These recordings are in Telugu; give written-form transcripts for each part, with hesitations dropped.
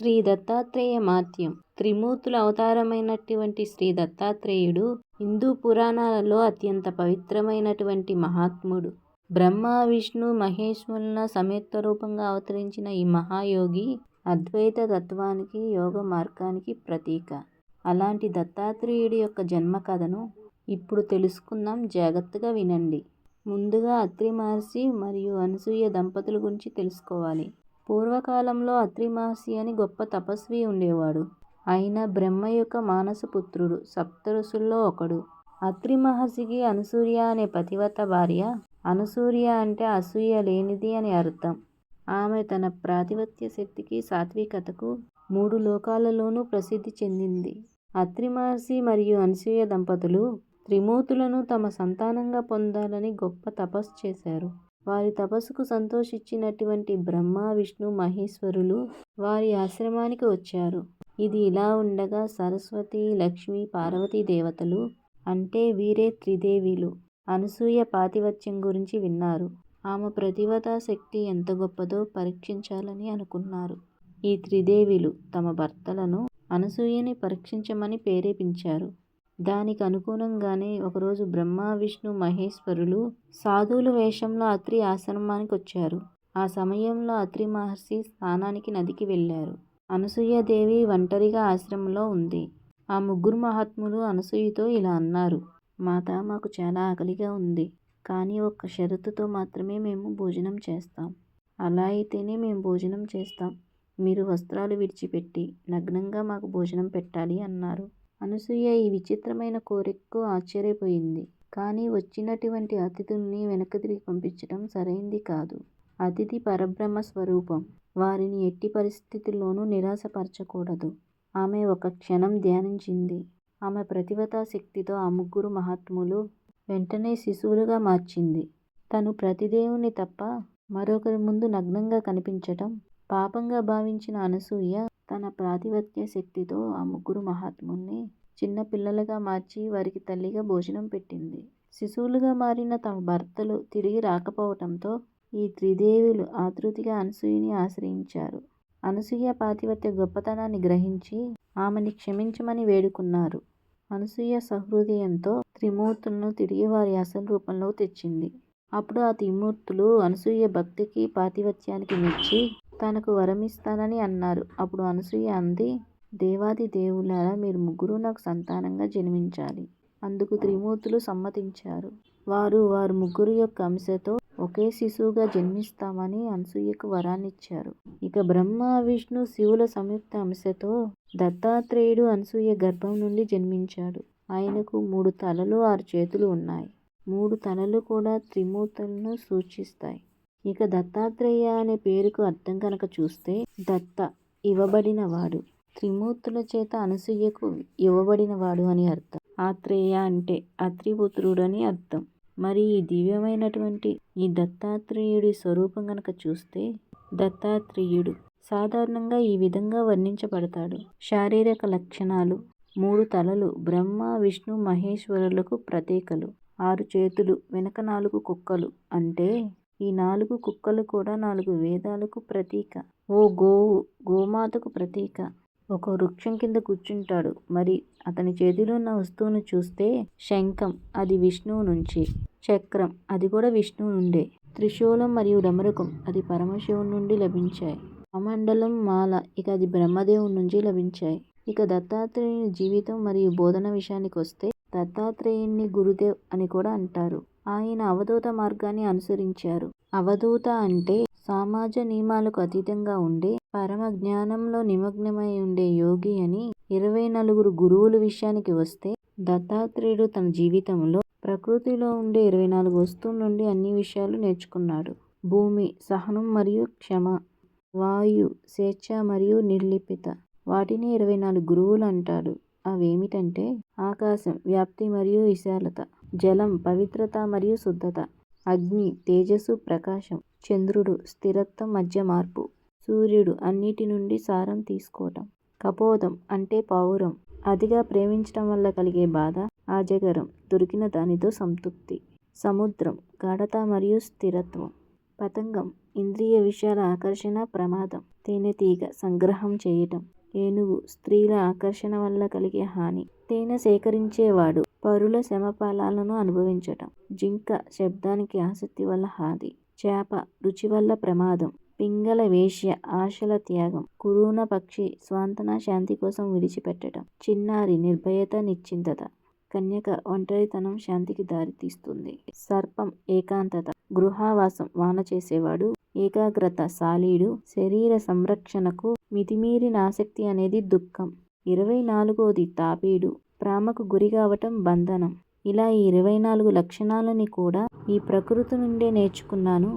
శ్రీ దత్తాత్రేయ మహాత్మ్యం. త్రిమూర్తుల అవతారమైనటువంటి శ్రీ దత్తాత్రేయుడు హిందూ పురాణాలలో అత్యంత పవిత్రమైనటువంటి మహాత్ముడు. బ్రహ్మ విష్ణు మహేశ్వరుల సమేత రూపంగా అవతరించిన ఈ మహాయోగి అద్వైత తత్వానికి యోగ మార్గానికి ప్రతీక. అలాంటి దత్తాత్రేయుడి యొక్క జన్మ కథను ఇప్పుడు తెలుసుకుందాం. జాగ్రత్తగా వినండి. ముందుగా అత్రి మహర్షి మరియు అనసూయ దంపతుల గురించి తెలుసుకోవాలి. పూర్వకాలంలో అత్రి మహర్షి అని గొప్ప తపస్వి ఉండేవాడు. ఆయన బ్రహ్మ యొక్క మానస పుత్రుడు, సప్తఋషుల్లో ఒకడు. అత్రి మహర్షికి అనసూయ అనే పతివ్రత భార్య. అనసూయ అంటే అసూయ లేనిది అని అర్థం. ఆమె తన ప్రాతిపత్య శక్తికి సాత్వికతకు మూడు లోకాలలోనూ ప్రసిద్ధి చెందింది. అత్రి మహర్షి మరియు అనసూయ దంపతులు త్రిమూర్తులను తమ సంతానంగా పొందాలని గొప్ప తపస్సు చేశారు. వారి తపస్సుకు సంతోషించినటువంటి బ్రహ్మ విష్ణు మహేశ్వరులు వారి ఆశ్రమానికి వచ్చారు. ఇది ఇలా ఉండగా సరస్వతి లక్ష్మి పార్వతీ దేవతలు అంటే వీరే త్రిదేవిలు అనసూయ పాతివ్రత్యం గురించి విన్నారు. ఆమె ప్రతిభతా శక్తి ఎంత గొప్పదో పరీక్షించాలని అనుకున్నారు. ఈ త్రిదేవిలు తమ భర్తలను అనసూయని పరీక్షించమని ప్రేరేపించారు. దానికి అనుగుణంగానే ఒకరోజు బ్రహ్మ విష్ణు మహేశ్వరులు సాధువుల వేషంలో అత్రి ఆశ్రమానికి వచ్చారు. ఆ సమయంలో అత్రి మహర్షి స్నానానికి నదికి వెళ్ళారు. అనసూయాదేవి ఒంటరిగా ఆశ్రమంలో ఉంది. ఆ ముగ్గురు మహాత్ములు అనసూయతో ఇలా అన్నారు. మాత, మాకు చాలా ఆకలిగా ఉంది. కానీ ఒక్క షరతుతో మాత్రమే మేము భోజనం చేస్తాం. అలా అయితేనే మేము భోజనం చేస్తాం. మీరు వస్త్రాలు విడిచిపెట్టి నగ్నంగా మాకు భోజనం పెట్టాలి అన్నారు. అనసూయ ఈ విచిత్రమైన కోరికకు ఆశ్చర్యపోయింది. కానీ వచ్చినటువంటి అతిథుల్ని వెనక్కి తిరిగి పంపించడం సరైంది కాదు. అతిథి పరబ్రహ్మ స్వరూపం. వారిని ఎట్టి పరిస్థితుల్లోనూ నిరాశపరచకూడదు. ఆమె ఒక క్షణం ధ్యానించింది. ఆమె ప్రతిభతా శక్తితో ఆ ముగ్గురు మహాత్ములు వెంటనే శిశువులుగా మార్చింది. తను ప్రతిదేవుని తప్ప మరొకరి ముందు నగ్నంగా కనిపించటం పాపంగా భావించిన అనసూయ తన ప్రాతిపత్య శక్తితో ఆ ముగ్గురు మహాత్ముల్ని చిన్న పిల్లలుగా మార్చి వారికి తల్లిగా భోజనం పెట్టింది. శిశువులుగా మారిన తమ భర్తలు తిరిగి రాకపోవటంతో ఈ త్రిదేవులు ఆతృతిగా అనసూయని ఆశ్రయించారు. అనసూయ పాతివ్రత్య గొప్పతనాన్ని గ్రహించి ఆమెని క్షమించమని వేడుకున్నారు. అనసూయ సహృదయంతో త్రిమూర్తులను తిరిగి వారి అసలు రూపంలో తెచ్చింది. అప్పుడు ఆ త్రిమూర్తులు అనసూయ భక్తికి పాతివ్రత్యానికి మెచ్చి తనకు వరమిస్తానని అన్నారు. అప్పుడు అనసూయ అంది, దేవాది దేవులారా, మీరు ముగ్గురు నాకు సంతానంగా జన్మించాలి. అందుకు త్రిమూర్తులు సమ్మతించారు. వారు ముగ్గురు యొక్క అంశతో ఒకే శిశువుగా జన్మిస్తామని అనసూయకు వరాన్నిచ్చారు. ఇక బ్రహ్మ విష్ణు శివుల సంయుక్త అంశతో దత్తాత్రేయుడు అనసూయ గర్భం నుండి జన్మించాడు. ఆయనకు 3 తలలు 6 చేతులు ఉన్నాయి. 3 తలలు కూడా త్రిమూర్తులను సూచిస్తాయి. ఇక దత్తాత్రేయ అనే పేరుకు అర్థం కనుక చూస్తే దత్త ఇవ్వబడినవాడు, త్రిమూర్తుల చేత అనసూయకు ఇవ్వబడినవాడు అని అర్థం. ఆత్రేయ అంటే అత్రిపుత్రుడు అని అర్థం. మరి ఈ దివ్యమైనటువంటి ఈ దత్తాత్రేయుడి స్వరూపం కనుక చూస్తే దత్తాత్రేయుడు సాధారణంగా ఈ విధంగా వర్ణించబడతాడు. శారీరక లక్షణాలు: 3 తలలు బ్రహ్మ విష్ణు మహేశ్వరులకు ప్రతీకలు. 6 చేతులు, వెనక 4 కుక్కలు. అంటే ఈ 4 కుక్కలు కూడా 4 వేదాలకు ప్రతీక. ఓ గోవు గోమాతకు ప్రతీక. ఒక వృక్షం కింద కూర్చుంటాడు. మరి అతని చేతిలో ఉన్న వస్తువును చూస్తే శంఖం, అది విష్ణువు నుంచి. చక్రం, అది కూడా విష్ణువు నుండే. త్రిశూలం మరియు డమరుకం, అది పరమశివుని నుండి లభించాయి. కమండలం, మాల, ఇక అది బ్రహ్మదేవుని నుంచి లభించాయి. ఇక దత్తాత్రేయుని జీవితం మరియు బోధన విషయానికి వస్తే దత్తాత్రేయుని గురుదేవ్ అని కూడా అంటారు. ఆయన అవధూత మార్గాన్ని అనుసరించారు. అవధూత అంటే సమాజ నియమాలకు అతీతంగా ఉండే పరమ జ్ఞానంలో నిమగ్నమై ఉండే యోగి అని. 24 గురువుల విషయానికి వస్తే దత్తాత్రేయుడు తన జీవితంలో ప్రకృతిలో ఉండే 24 వస్తువుల నుండి అన్ని విషయాలు నేర్చుకున్నాడు. భూమి సహనం మరియు క్షమ, వాయు స్వేచ్ఛ మరియు నిర్లిప్తత, వాటిని 24 గురువులు అంటాడు. అవేమిటంటే ఆకాశం వ్యాప్తి మరియు విశాలత, జలం పవిత్రత మరియు శుద్ధత, అగ్ని తేజస్సు ప్రకాశం, చంద్రుడు స్థిరత్వం మధ్య మార్పు, సూర్యుడు అన్నిటి నుండి సారం తీసుకోవటం, కపోతం అంటే పావురం, అతిగా ప్రేమించటం వల్ల కలిగే బాధ, అజగరం దొరికిన దానితో సంతృప్తి, సముద్రం గాఢత మరియు స్థిరత్వం, పతంగం ఇంద్రియ విషయాల ఆకర్షణ ప్రమాదం. తేనెటీగ సంగ్రహం చేయటం. ఏనుగు స్త్రీల ఆకర్షణ వల్ల కలిగే హాని. తేనె సేకరించేవాడు పరుల శ్రమఫలాలను అనుభవించటం. జింక శబ్దానికి ఆసక్తి వల్ల హాని. చేప రుచి వల్ల ప్రమాదం. పింగళ వేశ్య ఆశల త్యాగం. కురూన పక్షి స్వాంతన శాంతి కోసం విడిచిపెట్టడం. చిన్నారి నిర్భయత నిశ్చింతత. కన్యక ఒంటరితనం శాంతికి దారితీస్తుంది. సర్పం ఏకాంతత. గృహవాసం వాన చేసేవాడు. ఏకాగ్రత సాలీడు. శరీర సంరక్షణకు మితిమీరిన ఆసక్తి అనేది దుఃఖం. 24వ తాపీడు. ప్రేమకు గురి కావటం బంధనం. ఇలా ఈ 24 లక్షణాలని కూడా ఈ ప్రకృతి నుండే నేర్చుకున్నాను.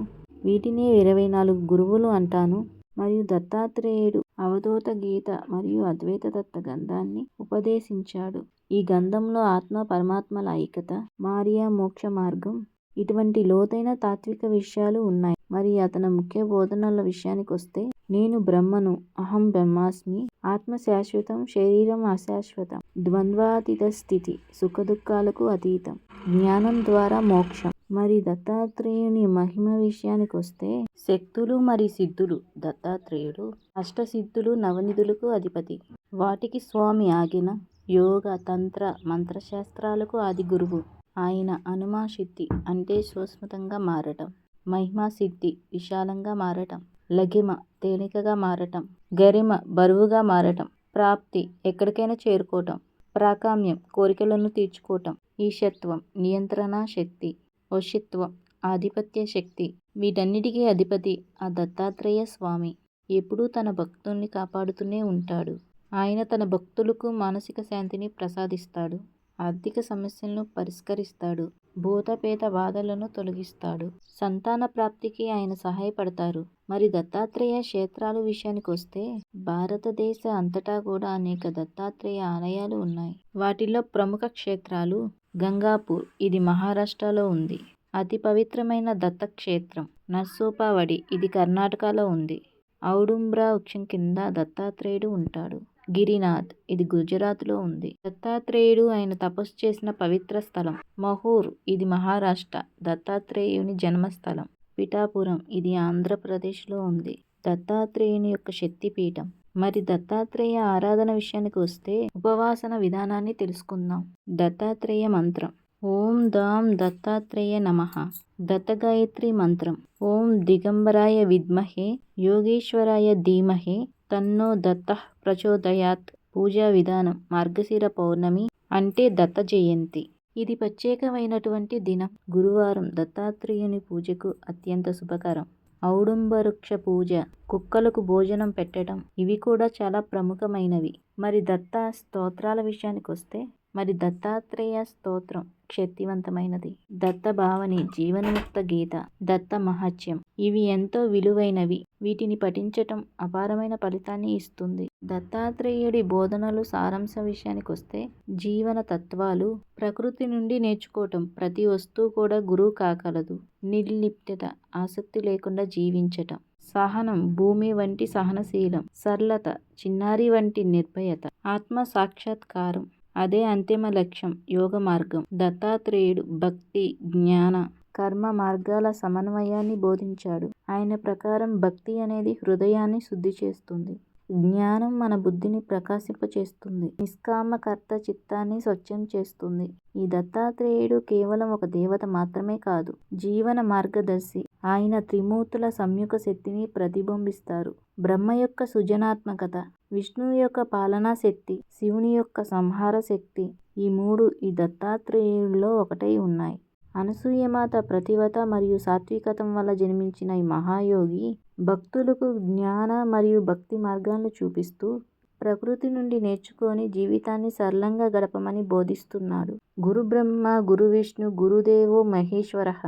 వీటినే 24 గురువులు అంటాను. మరియు దత్తాత్రేయుడు అవధూత గీత మరియు అద్వైత తత్వ గంధాన్ని ఉపదేశించాడు. ఈ గంధంలో ఆత్మ పరమాత్మల ఐక్యత, మార్య మోక్ష మార్గం ఇటువంటి లోతైన తాత్విక విషయాలు ఉన్నాయి. మరి అతని ముఖ్య బోధనల విషయానికొస్తే, నేను బ్రహ్మను, అహం బ్రహ్మాస్మి, ఆత్మ శాశ్వతం, శరీరం అశాశ్వతం, ద్వంద్వాతీత స్థితి, సుఖదుఖాలకు అతీతం, జ్ఞానం ద్వారా మోక్షం. మరి దత్తాత్రేయుని మహిమ విషయానికొస్తే, శక్తులు మరి సిద్ధులు. దత్తాత్రేయుడు అష్టసిద్ధులు నవనిధులకు అధిపతి. వాటికి స్వామి ఆజ్ఞ. యోగ తంత్ర మంత్రశాస్త్రాలకు ఆది గురువు. ఆయన అనుమాసిద్ధి అంటే సూక్ష్మంగా మారటం. మహిమా సిద్ధి విశాలంగా మారటం. లఘిమ తేలికగా మారటం. గరిమ బరువుగా మారటం. ప్రాప్తి ఎక్కడికైనా చేరుకోవటం. ప్రాకామ్యం కోరికలను తీర్చుకోవటం. ఈశత్వం నియంత్రణ శక్తి. వశిత్వం ఆధిపత్య శక్తి. వీటన్నిటికీ అధిపతి ఆ దత్తాత్రేయ స్వామి. ఎప్పుడూ తన భక్తుల్ని కాపాడుతూనే ఉంటాడు. ఆయన తన భక్తులకు మానసిక శాంతిని ప్రసాదిస్తాడు. ఆర్థిక సమస్యలను పరిష్కరిస్తాడు. భూతపేత బాధలను తొలగిస్తాడు. సంతాన ప్రాప్తికి ఆయన సహాయపడతారు. మరి దత్తాత్రేయ క్షేత్రాలు విషయానికొస్తే, భారతదేశ అంతటా కూడా అనేక దత్తాత్రేయ ఆలయాలు ఉన్నాయి. వాటిల్లో ప్రముఖ క్షేత్రాలు గంగాపూర్, ఇది మహారాష్ట్రలో ఉంది. అతి పవిత్రమైన దత్తక్షేత్రం. నర్సోపావడి, ఇది కర్ణాటకలో ఉంది. ఔడుంబ్రా వృక్షం కింద దత్తాత్రేయుడు ఉంటాడు. గిరినాథ్, ఇది గుజరాత్లో ఉంది. దత్తాత్రేయుడు ఆయన తపస్సు చేసిన పవిత్ర స్థలం. మహూర్, ఇది మహారాష్ట్ర, దత్తాత్రేయుని జన్మస్థలం. పిఠాపురం, ఇది ఆంధ్రప్రదేశ్లో ఉంది. దత్తాత్రేయుని యొక్క శక్తిపీఠం. మరి దత్తాత్రేయ ఆరాధన విషయానికి వస్తే, ఉపవాసన విధానాన్ని తెలుసుకుందాం. దత్తాత్రేయ మంత్రం. ఓం దాం దత్తాత్రేయ నమః. దత్తగాయత్రి మంత్రం. ఓం దిగంబరాయ విద్మహే యోగేశ్వరాయ ధీమహే తన్నో దత్తః ప్రచోదయాత్. పూజా విధానం. మార్గశిర పౌర్ణమి అంటే దత్త జయంతి. ఇది ప్రత్యేకమైనటువంటి దినం. గురువారం దత్తాత్రేయుని పూజకు అత్యంత శుభకరం. ఔడుంబవృక్ష పూజ, కుక్కలకు భోజనం పెట్టడం ఇవి కూడా చాలా ప్రముఖమైనవి. మరి దత్త స్తోత్రాల విషయానికొస్తే, మరి దత్తాత్రేయ స్తోత్రం శక్తివంతమైనది. దత్త భావని, జీవన్ముక్త గీత, దత్త మహత్యం ఇవి ఎంతో విలువైనవి. వీటిని పఠించటం అపారమైన ఫలితాన్ని ఇస్తుంది. దత్తాత్రేయుడి బోధనలు సారాంశ విషయానికొస్తే, జీవన తత్వాలు. ప్రకృతి నుండి నేర్చుకోవటం. ప్రతి వస్తువు కూడా గురువు కాగలదు. నిర్లిప్తత, ఆసక్తి లేకుండా జీవించటం. సహనం, భూమి వంటి సహనశీలం. సరళత, చిన్నారి వంటి నిర్భయత. ఆత్మ సాక్షాత్కారం, అదే అంతిమ లక్ష్యం. యోగ మార్గం. దత్తాత్రేయుడు భక్తి, జ్ఞాన, కర్మ మార్గాల సమన్వయాన్ని బోధించాడు. ఆయన ప్రకారం భక్తి అనేది హృదయాన్ని శుద్ధి చేస్తుంది. జ్ఞానం మన బుద్ధిని ప్రకాశింపచేస్తుంది. నిష్కామకర్త చిత్తాన్ని స్వచ్ఛం చేస్తుంది. ఈ దత్తాత్రేయుడు కేవలం ఒక దేవత మాత్రమే కాదు, జీవన మార్గదర్శి. ఆయన త్రిమూర్తుల సంయుక్త శక్తిని ప్రతిబింబిస్తారు. బ్రహ్మ యొక్క సృజనాత్మకత, విష్ణువు యొక్క పాలనా శక్తి, శివుని యొక్క సంహార శక్తి, ఈ మూడు ఈ దత్తాత్రేయుల్లో ఒకటై ఉన్నాయి. అనసూయమాత ప్రతివత మరియు సాత్వికతం వల్ల జన్మించిన ఈ మహాయోగి భక్తులకు జ్ఞాన మరియు భక్తి మార్గాలను చూపిస్తూ, ప్రకృతి నుండి నేర్చుకొని జీవితాన్ని సరళంగా గడపమని బోధిస్తున్నాడు. గురు బ్రహ్మ గురు విష్ణు గురుదేవో మహేశ్వరః,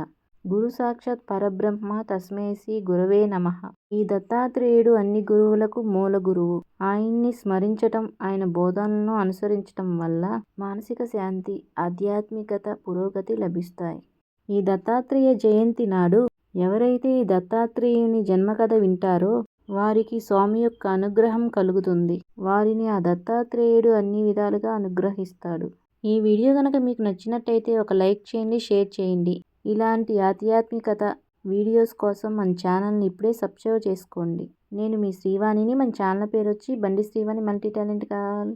గురు సాక్షాత్ పరబ్రహ్మ తస్మై శ్రీ గురవే నమః. ఈ దత్తాత్రేయుడు అన్ని గురువులకు మూల గురువు. ఆయన్ని స్మరించటం, ఆయన బోధనలను అనుసరించటం వల్ల మానసిక శాంతి, ఆధ్యాత్మికత, పురోగతి లభిస్తాయి. ఈ దత్తాత్రేయ జయంతి నాడు ఎవరైతే ఈ దత్తాత్రేయుని జన్మకథ వింటారో వారికి స్వామి యొక్క అనుగ్రహం కలుగుతుంది. వారిని ఆ దత్తాత్రేయుడు అన్ని విధాలుగా అనుగ్రహిస్తాడు. ఈ వీడియో కనుక మీకు నచ్చినట్టయితే ఒక లైక్ చేయండి, షేర్ చేయండి. ఇలాంటి ఆధ్యాత్మికత వీడియోస్ కోసం మన ఛానల్ని ఇప్పుడే సబ్స్క్రైబ్ చేసుకోండి. నేను మీ శ్రీవాణిని. మన ఛానల్ పేరు వచ్చి బండి శ్రీవాణి మల్టీ టాలెంట్ కాల్.